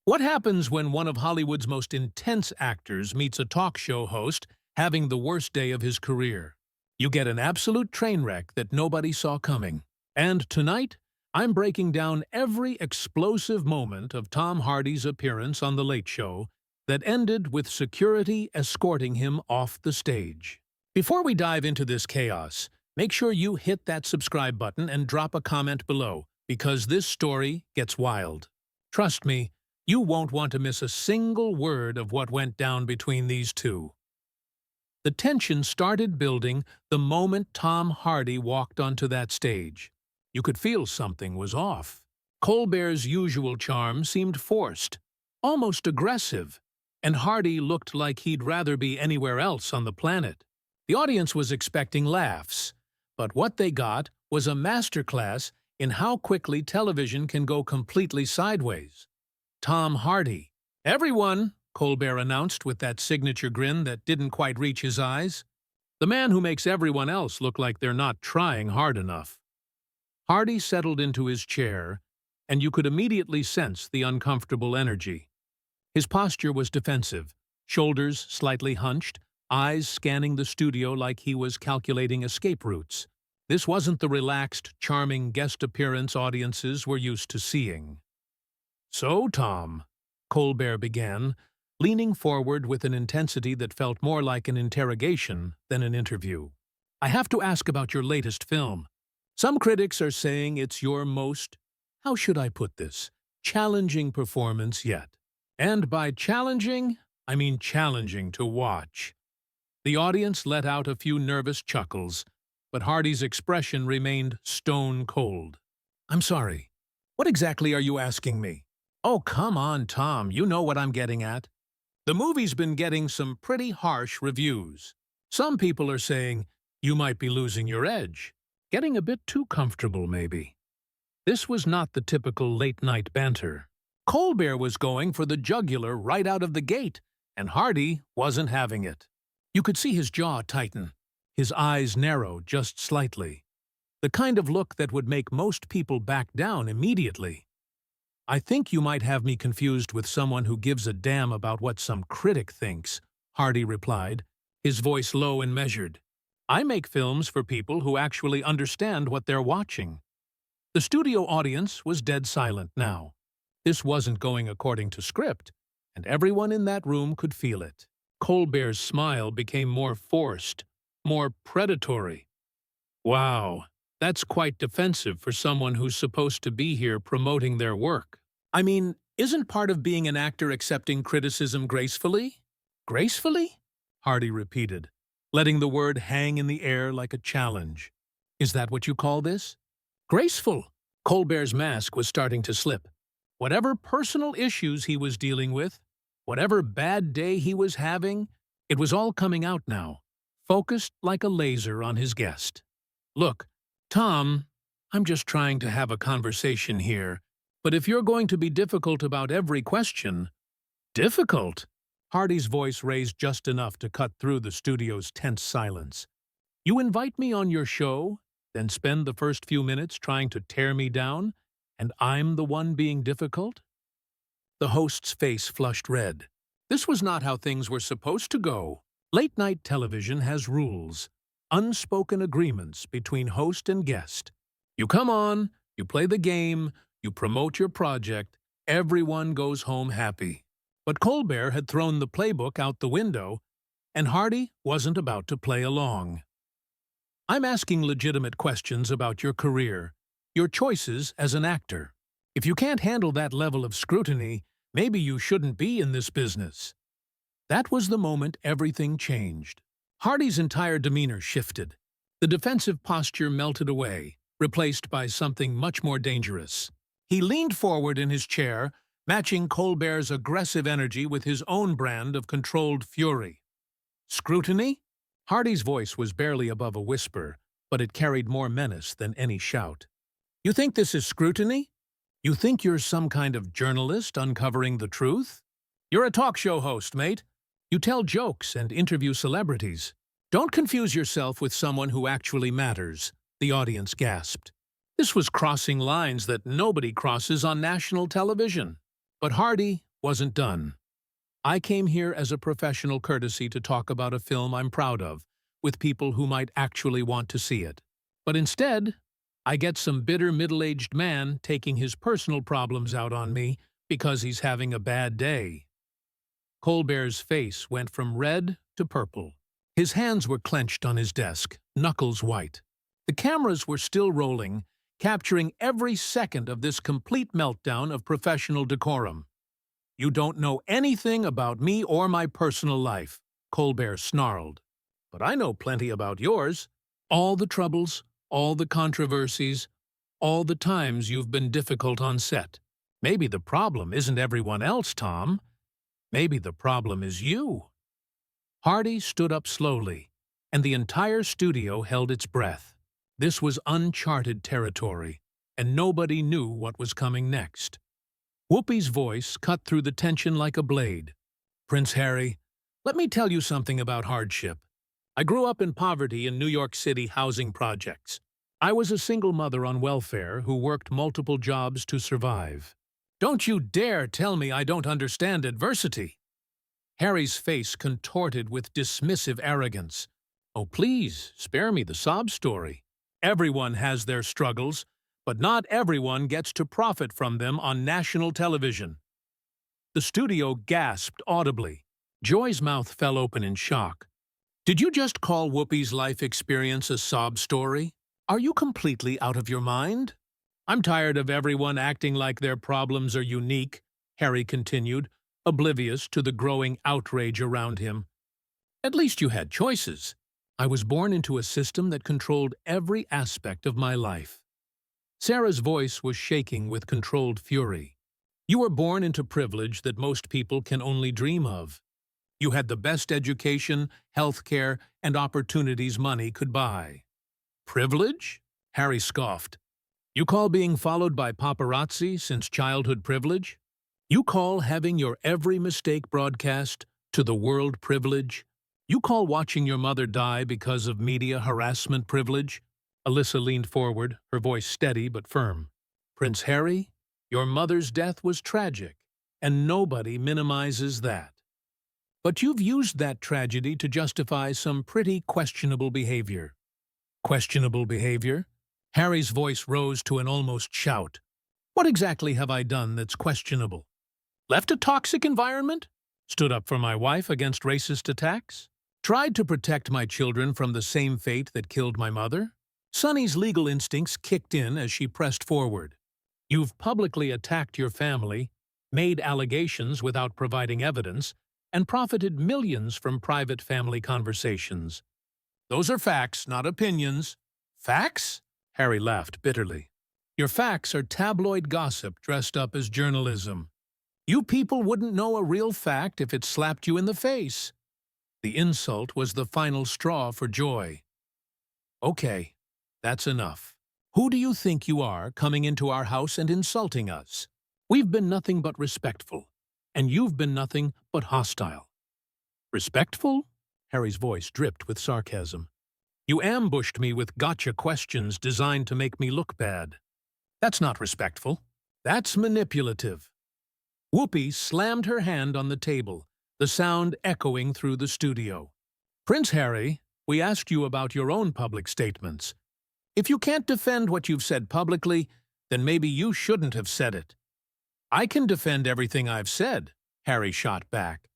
What happens when one of Hollywood's most intense actors meets a talk show host having the worst day of his career? You get an absolute train wreck that nobody saw coming. And tonight, I'm breaking down every explosive moment of Tom Hardy's appearance on The Late Show that ended with security escorting him off the stage. Before we dive into this chaos, make sure you hit that subscribe button and drop a comment below, because this story gets wild. Trust me, you won't want to miss a single word of what went down between these two. The tension started building the moment Tom Hardy walked onto that stage. You could feel something was off. Colbert's usual charm seemed forced, almost aggressive, and Hardy looked like he'd rather be anywhere else on the planet. The audience was expecting laughs, but what they got was a masterclass in how quickly television can go completely sideways. Tom Hardy. "Everyone," Colbert announced with that signature grin that didn't quite reach his eyes. "The man who makes everyone else look like they're not trying hard enough." Hardy settled into his chair, and you could immediately sense the uncomfortable energy. His posture was defensive, shoulders slightly hunched, eyes scanning the studio like he was calculating escape routes. This wasn't the relaxed, charming guest appearance audiences were used to seeing. "So, Tom," Colbert began, leaning forward with an intensity that felt more like an interrogation than an interview. "I have to ask about your latest film. Some critics are saying it's your most, how should I put this, challenging performance yet. And by challenging, I mean challenging to watch." The audience let out a few nervous chuckles, but Hardy's expression remained stone cold. "I'm sorry. What exactly are you asking me?" "Oh, come on, Tom, you know what I'm getting at. The movie's been getting some pretty harsh reviews. Some people are saying you might be losing your edge, getting a bit too comfortable, maybe." This was not the typical late-night banter. Colbert was going for the jugular right out of the gate, and Hardy wasn't having it. You could see his jaw tighten, his eyes narrow just slightly. The kind of look that would make most people back down immediately. "I think you might have me confused with someone who gives a damn about what some critic thinks," Hardy replied, his voice low and measured. "I make films for people who actually understand what they're watching." The studio audience was dead silent now. This wasn't going according to script, and everyone in that room could feel it. Colbert's smile became more forced, more predatory. "Wow, that's quite defensive for someone who's supposed to be here promoting their work. I mean, isn't part of being an actor accepting criticism gracefully?" "Gracefully?" Hardy repeated, letting the word hang in the air like a challenge. "Is that what you call this? Graceful?" Colbert's mask was starting to slip. Whatever personal issues he was dealing with, whatever bad day he was having, it was all coming out now, focused like a laser on his guest. "Look, Tom, I'm just trying to have a conversation here, but if you're going to be difficult about every question—" "Difficult?" Hardy's voice raised just enough to cut through the studio's tense silence. "You invite me on your show, then spend the first few minutes trying to tear me down, and I'm the one being difficult?" The host's face flushed red. This was not how things were supposed to go. Late-night television has rules, unspoken agreements between host and guest. You come on, you play the game, you promote your project, everyone goes home happy. But Colbert had thrown the playbook out the window, and Hardy wasn't about to play along. "I'm asking legitimate questions about your career, your choices as an actor. If you can't handle that level of scrutiny, maybe you shouldn't be in this business." That was the moment everything changed. Hardy's entire demeanor shifted. The defensive posture melted away, replaced by something much more dangerous. He leaned forward in his chair, matching Colbert's aggressive energy with his own brand of controlled fury. "Scrutiny?" Hardy's voice was barely above a whisper, but it carried more menace than any shout. "You think this is scrutiny? You think you're some kind of journalist uncovering the truth? You're a talk show host, mate. You tell jokes and interview celebrities. Don't confuse yourself with someone who actually matters," the audience gasped. This was crossing lines that nobody crosses on national television. But Hardy wasn't done. I came here as a professional courtesy to talk about a film I'm proud of, with people who might actually want to see it. But instead, I get some bitter middle-aged man taking his personal problems out on me because he's having a bad day. Colbert's face went from red to purple. His hands were clenched on his desk, knuckles white. The cameras were still rolling, capturing every second of this complete meltdown of professional decorum. "You don't know anything about me or my personal life," Colbert snarled. "But I know plenty about yours. All the troubles, all the controversies, all the times you've been difficult on set. Maybe the problem isn't everyone else, Tom. Maybe the problem is you." Hardy stood up slowly, and the entire studio held its breath. This was uncharted territory, and nobody knew what was coming next. Whoopi's voice cut through the tension like a blade. "Prince Harry, let me tell you something about hardship. I grew up in poverty in New York City housing projects. I was a single mother on welfare who worked multiple jobs to survive. Don't you dare tell me I don't understand adversity." Harry's face contorted with dismissive arrogance. "Oh, please, spare me the sob story. Everyone has their struggles, but not everyone gets to profit from them on national television." The studio gasped audibly. Joy's mouth fell open in shock. "Did you just call Whoopi's life experience a sob story? Are you completely out of your mind?" "I'm tired of everyone acting like their problems are unique," Harry continued, oblivious to the growing outrage around him. "At least you had choices. I was born into a system that controlled every aspect of my life." Sarah's voice was shaking with controlled fury. "You were born into privilege that most people can only dream of. You had the best education, health care, and opportunities money could buy." "Privilege?" Harry scoffed. "You call being followed by paparazzi since childhood privilege? You call having your every mistake broadcast to the world privilege? You call watching your mother die because of media harassment privilege?" Alyssa leaned forward, her voice steady but firm. "Prince Harry, your mother's death was tragic, and nobody minimizes that. But you've used that tragedy to justify some pretty questionable behavior." "Questionable behavior?" Harry's voice rose to an almost shout. "What exactly have I done that's questionable? Left a toxic environment? Stood up for my wife against racist attacks? Tried to protect my children from the same fate that killed my mother?" Sunny's legal instincts kicked in as she pressed forward. "You've publicly attacked your family, made allegations without providing evidence, and profited millions from private family conversations. Those are facts, not opinions." "Facts?" Harry laughed bitterly. "Your facts are tabloid gossip dressed up as journalism. You people wouldn't know a real fact if it slapped you in the face." The insult was the final straw for Joy. "Okay, that's enough. Who do you think you are coming into our house and insulting us? We've been nothing but respectful, and you've been nothing but hostile." "Respectful?" Harry's voice dripped with sarcasm. "You ambushed me with gotcha questions designed to make me look bad. That's not respectful. That's manipulative." Whoopi slammed her hand on the table, the sound echoing through the studio. "Prince Harry, we asked you about your own public statements. If you can't defend what you've said publicly, then maybe you shouldn't have said it." "I can defend everything I've said," Harry shot back.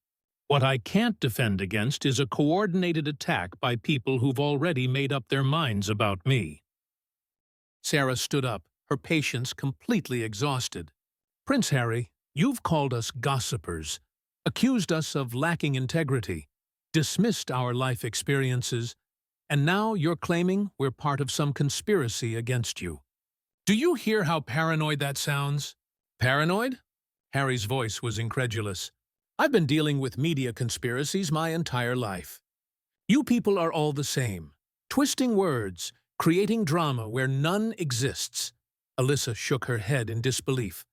"What I can't defend against is a coordinated attack by people who've already made up their minds about me." Sarah stood up, her patience completely exhausted. "Prince Harry, you've called us gossipers, accused us of lacking integrity, dismissed our life experiences, and now you're claiming we're part of some conspiracy against you. Do you hear how paranoid that sounds?" "Paranoid?" Harry's voice was incredulous. "I've been dealing with media conspiracies my entire life. You people are all the same, twisting words, creating drama where none exists." Alyssa shook her head in disbelief.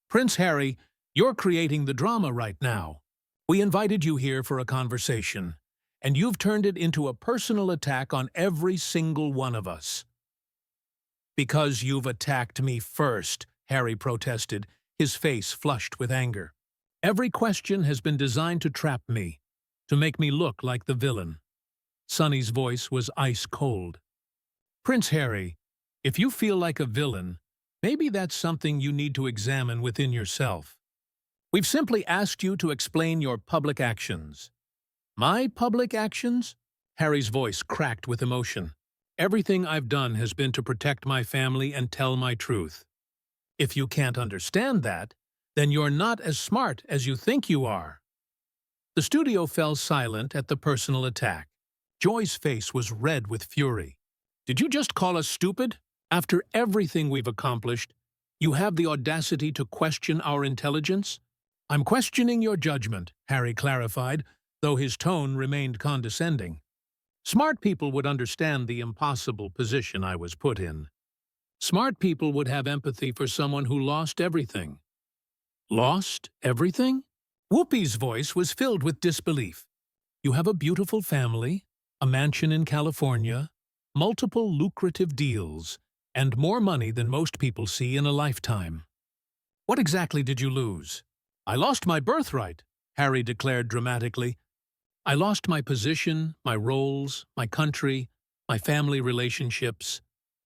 "Prince Harry, you're creating the drama right now. We invited you here for a conversation, and you've turned it into a personal attack on every single one of us." "Because you've attacked me first," Harry protested, his face flushed with anger. Every question has been designed to trap me, to make me look like the villain. Sonny's voice was ice cold. Prince Harry, if you feel like a villain, maybe that's something you need to examine within yourself. We've simply asked you to explain your public actions. My public actions? Harry's voice cracked with emotion. Everything I've done has been to protect my family and tell my truth. If you can't understand that, then you're not as smart as you think you are. The studio fell silent at the personal attack. Joy's face was red with fury. Did you just call us stupid? After everything we've accomplished, you have the audacity to question our intelligence? I'm questioning your judgment, Harry clarified, though his tone remained condescending. Smart people would understand the impossible position I was put in. Smart people would have empathy for someone who lost everything. Lost everything? Whoopi's voice was filled with disbelief. You have a beautiful family, a mansion in California, multiple lucrative deals, and more money than most people see in a lifetime. What exactly did you lose? I lost my birthright, Harry declared dramatically. I lost my position, my roles, my country, my family relationships.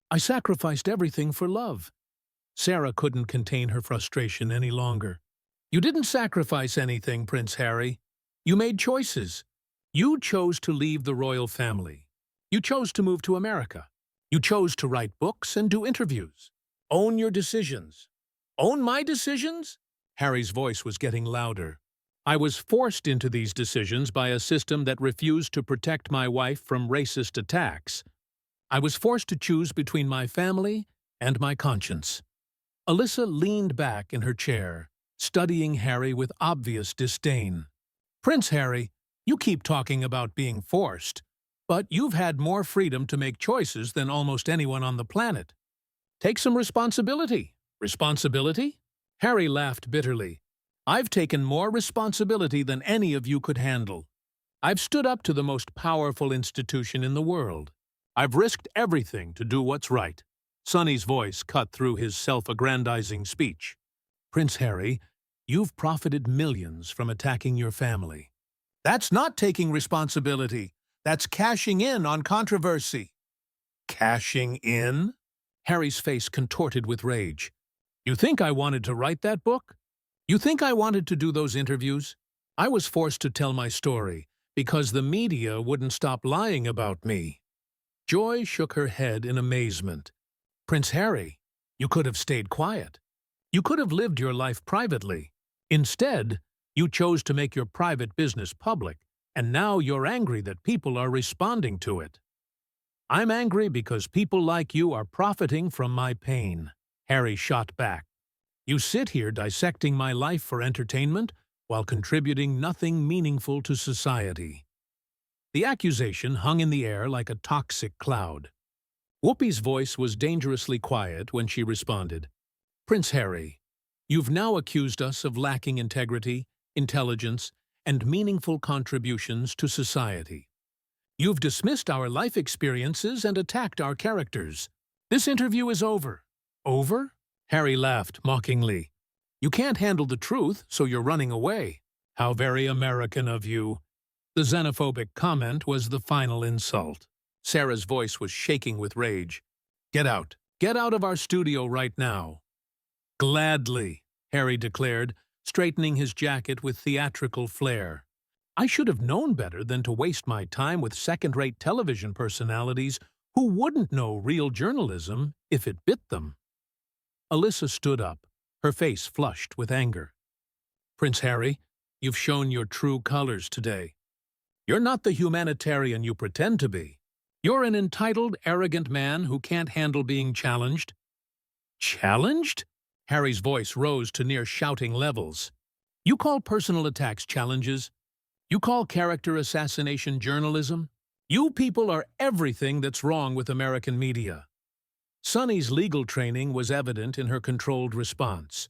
I sacrificed everything for love. Sarah couldn't contain her frustration any longer. You didn't sacrifice anything, Prince Harry. You made choices. You chose to leave the royal family. You chose to move to America. You chose to write books and do interviews. Own your decisions. Own my decisions? Harry's voice was getting louder. I was forced into these decisions by a system that refused to protect my wife from racist attacks. I was forced to choose between my family and my conscience. Alyssa leaned back in her chair, studying Harry with obvious disdain. Prince Harry, you keep talking about being forced, but you've had more freedom to make choices than almost anyone on the planet. Take some responsibility. Responsibility? Harry laughed bitterly. I've taken more responsibility than any of you could handle. I've stood up to the most powerful institution in the world. I've risked everything to do what's right. Sonny's voice cut through his self-aggrandizing speech. Prince Harry, you've profited millions from attacking your family. That's not taking responsibility. That's cashing in on controversy. Cashing in? Harry's face contorted with rage. You think I wanted to write that book? You think I wanted to do those interviews? I was forced to tell my story because the media wouldn't stop lying about me. Joy shook her head in amazement. Prince Harry, you could have stayed quiet. You could have lived your life privately. Instead, you chose to make your private business public, and now you're angry that people are responding to it. I'm angry because people like you are profiting from my pain, Harry shot back. You sit here dissecting my life for entertainment while contributing nothing meaningful to society. The accusation hung in the air like a toxic cloud. Whoopi's voice was dangerously quiet when she responded. Prince Harry, you've now accused us of lacking integrity, intelligence, and meaningful contributions to society. You've dismissed our life experiences and attacked our characters. This interview is over. Over? Harry laughed mockingly. You can't handle the truth, so you're running away. How very American of you. The xenophobic comment was the final insult. Sarah's voice was shaking with rage. Get out. Get out of our studio right now. Gladly, Harry declared, straightening his jacket with theatrical flair. I should have known better than to waste my time with second-rate television personalities who wouldn't know real journalism if it bit them. Alyssa stood up, her face flushed with anger. Prince Harry, you've shown your true colors today. You're not the humanitarian you pretend to be. You're an entitled, arrogant man who can't handle being challenged. Challenged? Harry's voice rose to near shouting levels. You call personal attacks challenges? You call character assassination journalism? You people are everything that's wrong with American media. Sonny's legal training was evident in her controlled response.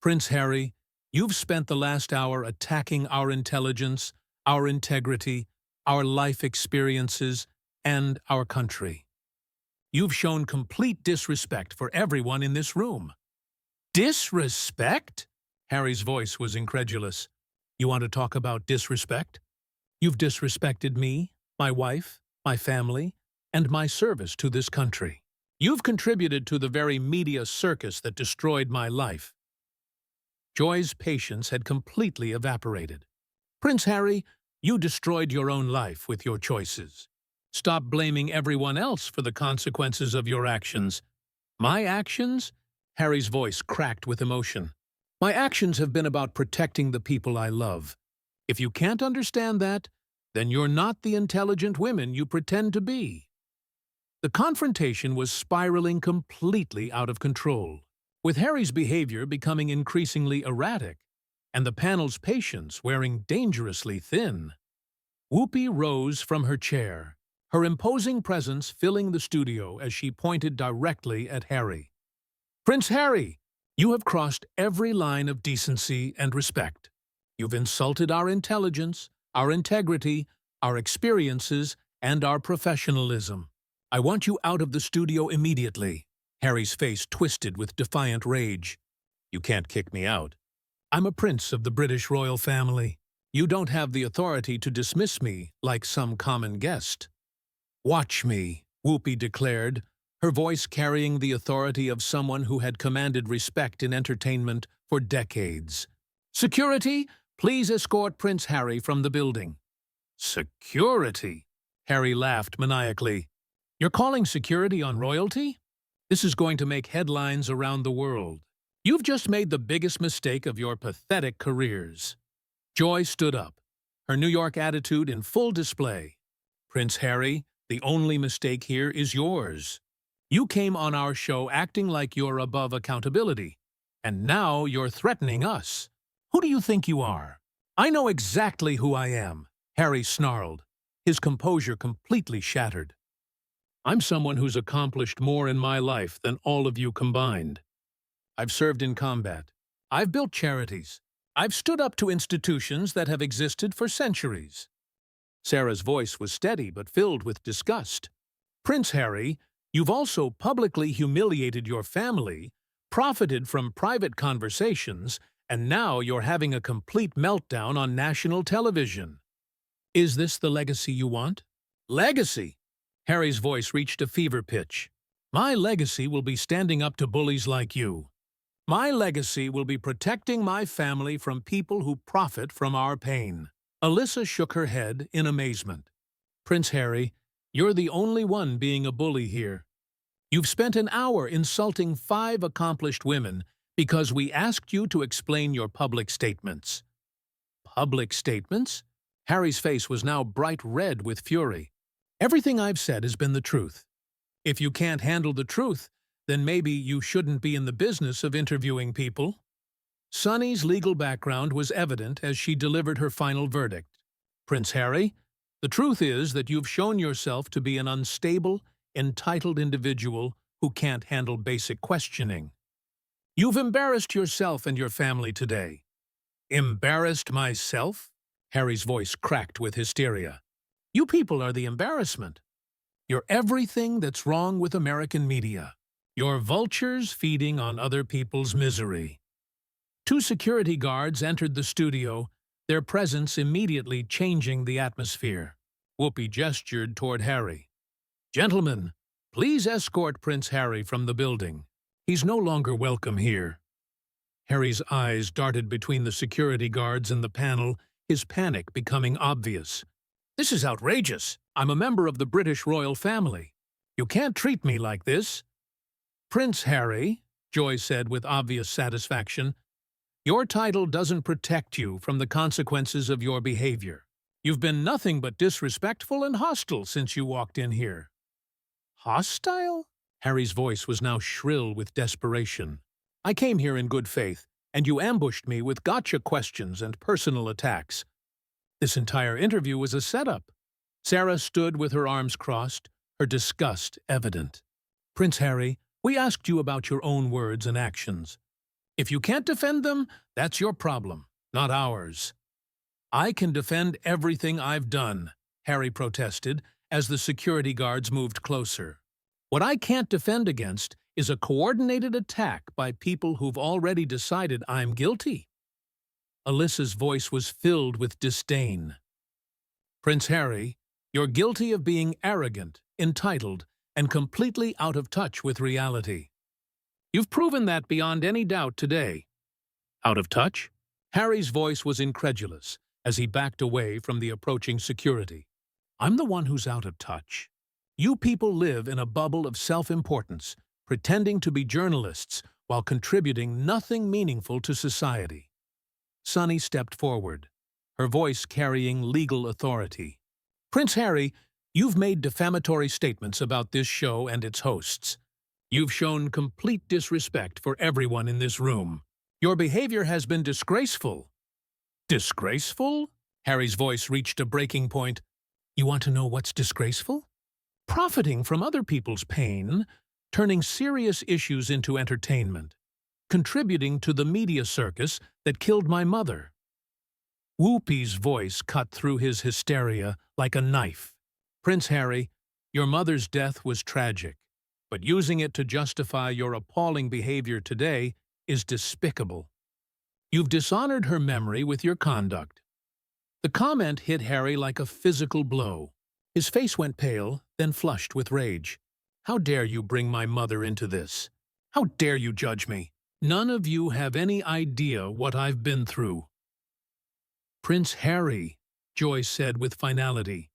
Prince Harry, you've spent the last hour attacking our intelligence, our integrity, our life experiences, and our country. You've shown complete disrespect for everyone in this room. Disrespect? Harry's voice was incredulous. You want to talk about disrespect? You've disrespected me, my wife, my family, and my service to this country. You've contributed to the very media circus that destroyed my life. Joy's patience had completely evaporated. Prince Harry, you destroyed your own life with your choices. Stop blaming everyone else for the consequences of your actions. My actions? Harry's voice cracked with emotion. My actions have been about protecting the people I love. If you can't understand that, then you're not the intelligent women you pretend to be. The confrontation was spiraling completely out of control, with Harry's behavior becoming increasingly erratic, and the panel's patience wearing dangerously thin. Whoopi rose from her chair, her imposing presence filling the studio as she pointed directly at Harry. Prince Harry, you have crossed every line of decency and respect. You've insulted our intelligence, our integrity, our experiences, and our professionalism. I want you out of the studio immediately. Harry's face twisted with defiant rage. You can't kick me out. I'm a prince of the British royal family. You don't have the authority to dismiss me like some common guest. Watch me, Whoopi declared, her voice carrying the authority of someone who had commanded respect in entertainment for decades. Security, please escort Prince Harry from the building. Security? Harry laughed maniacally. You're calling security on royalty? This is going to make headlines around the world. You've just made the biggest mistake of your pathetic careers. Joy stood up, her New York attitude in full display. Prince Harry, the only mistake here is yours. You came on our show acting like you're above accountability, and now you're threatening us. Who do you think you are? I know exactly who I am, Harry snarled, his composure completely shattered. I'm someone who's accomplished more in my life than all of you combined. I've served in combat. I've built charities. I've stood up to institutions that have existed for centuries. Sarah's voice was steady but filled with disgust. Prince Harry, you've also publicly humiliated your family, profited from private conversations, and now you're having a complete meltdown on national television. Is this the legacy you want? Legacy? Harry's voice reached a fever pitch. My legacy will be standing up to bullies like you. My legacy will be protecting my family from people who profit from our pain. Alyssa shook her head in amazement. Prince Harry, you're the only one being a bully here. You've spent an hour insulting 5 accomplished women because we asked you to explain your public statements. Public statements? Harry's face was now bright red with fury. Everything I've said has been the truth. If you can't handle the truth, then maybe you shouldn't be in the business of interviewing people. Sunny's legal background was evident as she delivered her final verdict. Prince Harry, the truth is that you've shown yourself to be an unstable, entitled individual who can't handle basic questioning. You've embarrassed yourself and your family today. Embarrassed myself? Harry's voice cracked with hysteria. You people are the embarrassment. You're everything that's wrong with American media. You're vultures feeding on other people's misery. 2 security guards entered the studio, their presence immediately changing the atmosphere. Whoopi gestured toward Harry. Gentlemen, please escort Prince Harry from the building. He's no longer welcome here. Harry's eyes darted between the security guards and the panel, his panic becoming obvious. This is outrageous. I'm a member of the British royal family. You can't treat me like this. Prince Harry, Joy said with obvious satisfaction, your title doesn't protect you from the consequences of your behavior. You've been nothing but disrespectful and hostile since you walked in here. Hostile? Harry's voice was now shrill with desperation. I came here in good faith, and you ambushed me with gotcha questions and personal attacks. This entire interview was a setup. Sarah stood with her arms crossed, her disgust evident. Prince Harry, we asked you about your own words and actions. If you can't defend them, that's your problem, not ours. I can defend everything I've done, Harry protested as the security guards moved closer. What I can't defend against is a coordinated attack by people who've already decided I'm guilty. Alyssa's voice was filled with disdain. Prince Harry, you're guilty of being arrogant, entitled, and completely out of touch with reality. You've proven that beyond any doubt today. Out of touch? Harry's voice was incredulous as he backed away from the approaching security. I'm the one who's out of touch. You people live in a bubble of self-importance, pretending to be journalists while contributing nothing meaningful to society. Sunny stepped forward, her voice carrying legal authority. Prince Harry, you've made defamatory statements about this show and its hosts. You've shown complete disrespect for everyone in this room. Your behavior has been disgraceful. Disgraceful? Harry's voice reached a breaking point. You want to know what's disgraceful? Profiting from other people's pain, turning serious issues into entertainment, contributing to the media circus that killed my mother. Whoopi's voice cut through his hysteria like a knife. Prince Harry, your mother's death was tragic, but using it to justify your appalling behavior today is despicable. You've dishonored her memory with your conduct. The comment hit Harry like a physical blow. His face went pale, then flushed with rage. How dare you bring my mother into this? How dare you judge me? None of you have any idea what I've been through. Prince Harry, Joy said with finality,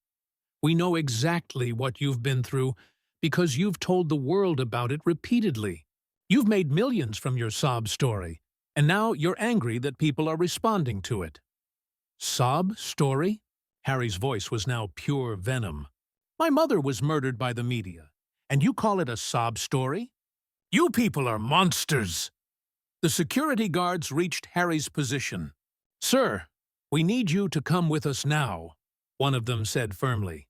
we know exactly what you've been through because you've told the world about it repeatedly. You've made millions from your sob story, and now you're angry that people are responding to it. Sob story? Harry's voice was now pure venom. My mother was murdered by the media, and you call it a sob story? You people are monsters! The security guards reached Harry's position. Sir, we need you to come with us now, one of them said firmly.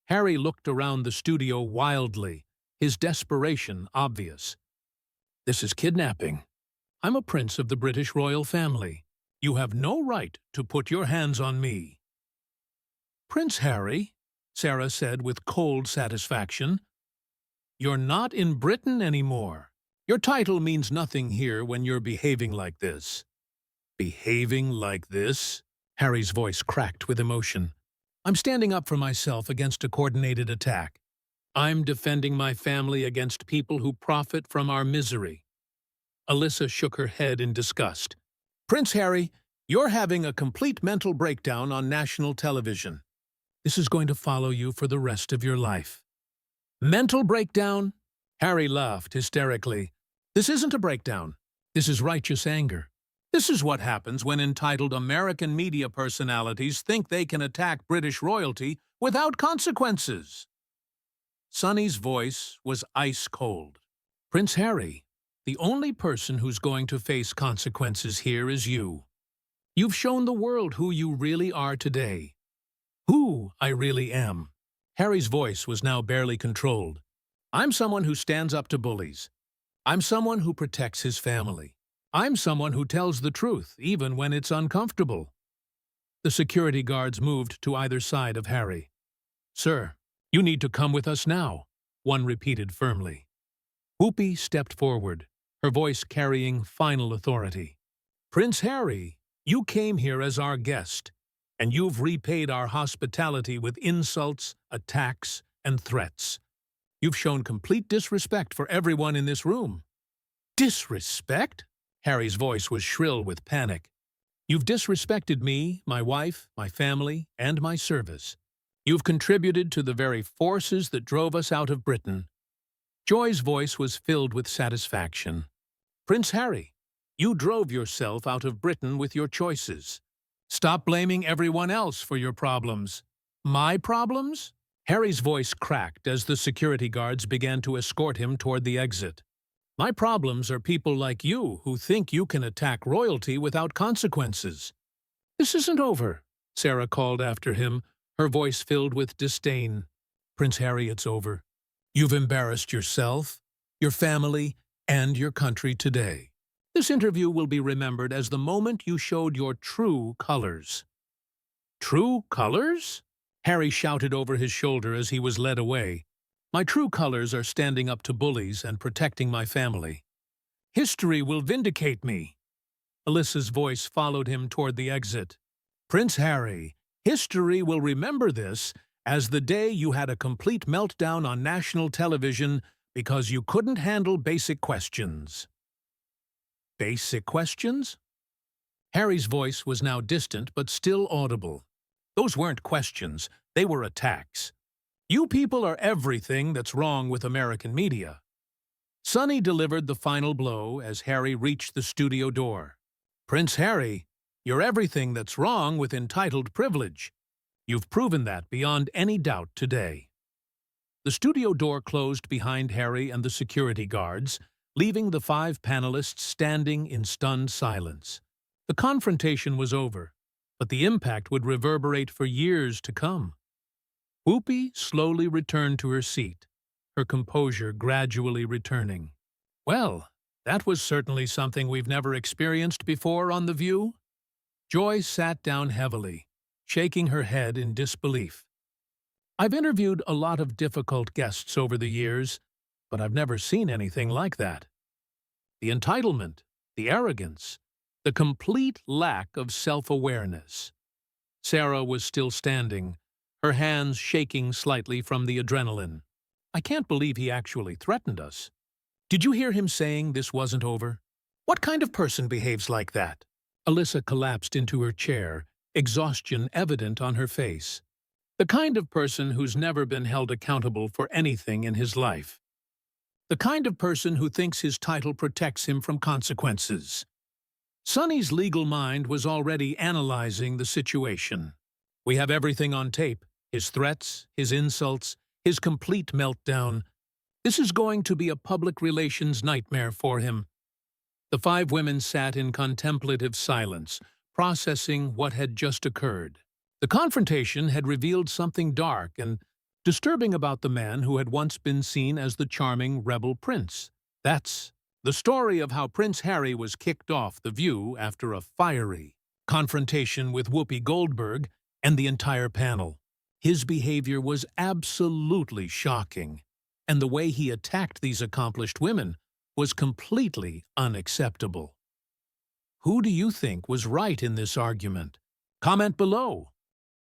Harry looked around the studio wildly, his desperation obvious. This is kidnapping. I'm a prince of the British royal family. You have no right to put your hands on me. Prince Harry, Sarah said with cold satisfaction, you're not in Britain anymore. Your title means nothing here when you're behaving like this. Behaving like this? Harry's voice cracked with emotion. I'm standing up for myself against a coordinated attack. I'm defending my family against people who profit from our misery. Alyssa shook her head in disgust. Prince Harry, you're having a complete mental breakdown on national television. This is going to follow you for the rest of your life. Mental breakdown? Harry laughed hysterically. This isn't a breakdown. This is righteous anger. This is what happens when entitled American media personalities think they can attack British royalty without consequences. Sunny's voice was ice cold. Prince Harry, the only person who's going to face consequences here is you. You've shown the world who you really are today. Who I really am. Harry's voice was now barely controlled. I'm someone who stands up to bullies. I'm someone who protects his family. I'm someone who tells the truth, even when it's uncomfortable. The security guards moved to either side of Harry. Sir, you need to come with us now, one repeated firmly. Whoopi stepped forward, her voice carrying final authority. Prince Harry, you came here as our guest, and you've repaid our hospitality with insults, attacks, and threats. You've shown complete disrespect for everyone in this room. Disrespect? Harry's voice was shrill with panic. You've disrespected me, my wife, my family, and my service. You've contributed to the very forces that drove us out of Britain. Joy's voice was filled with satisfaction. Prince Harry, you drove yourself out of Britain with your choices. Stop blaming everyone else for your problems. My problems? Harry's voice cracked as the security guards began to escort him toward the exit. My problems are people like you who think you can attack royalty without consequences. This isn't over, Sarah called after him, her voice filled with disdain. Prince Harry, it's over. You've embarrassed yourself, your family, and your country today. This interview will be remembered as the moment you showed your true colors. True colors? Harry shouted over his shoulder as he was led away. My true colors are standing up to bullies and protecting my family. History will vindicate me. Alyssa's voice followed him toward the exit. Prince Harry, history will remember this as the day you had a complete meltdown on national television because you couldn't handle basic questions. Basic questions? Harry's voice was now distant but still audible. Those weren't questions, they were attacks. You people are everything that's wrong with American media. Sonny delivered the final blow as Harry reached the studio door. Prince Harry, you're everything that's wrong with entitled privilege. You've proven that beyond any doubt today. The studio door closed behind Harry and the security guards, leaving the 5 panelists standing in stunned silence. The confrontation was over, but the impact would reverberate for years to come. Whoopi slowly returned to her seat, her composure gradually returning. Well, that was certainly something we've never experienced before on The View. Joy sat down heavily, shaking her head in disbelief. I've interviewed a lot of difficult guests over the years, but I've never seen anything like that. The entitlement, the arrogance, the complete lack of self-awareness. Sarah was still standing, her hands shaking slightly from the adrenaline. I can't believe he actually threatened us. Did you hear him saying this wasn't over? What kind of person behaves like that? Alyssa collapsed into her chair, exhaustion evident on her face. The kind of person who's never been held accountable for anything in his life. The kind of person who thinks his title protects him from consequences. Sonny's legal mind was already analyzing the situation. We have everything on tape, his threats, his insults, his complete meltdown. This is going to be a public relations nightmare for him. The 5 women sat in contemplative silence, processing what had just occurred. The confrontation had revealed something dark and disturbing about the man who had once been seen as the charming rebel prince. That's the story of how Prince Harry was kicked off The View after a fiery confrontation with Whoopi Goldberg and the entire panel. His behavior was absolutely shocking, and the way he attacked these accomplished women was completely unacceptable. Who do you think was right in this argument? Comment below.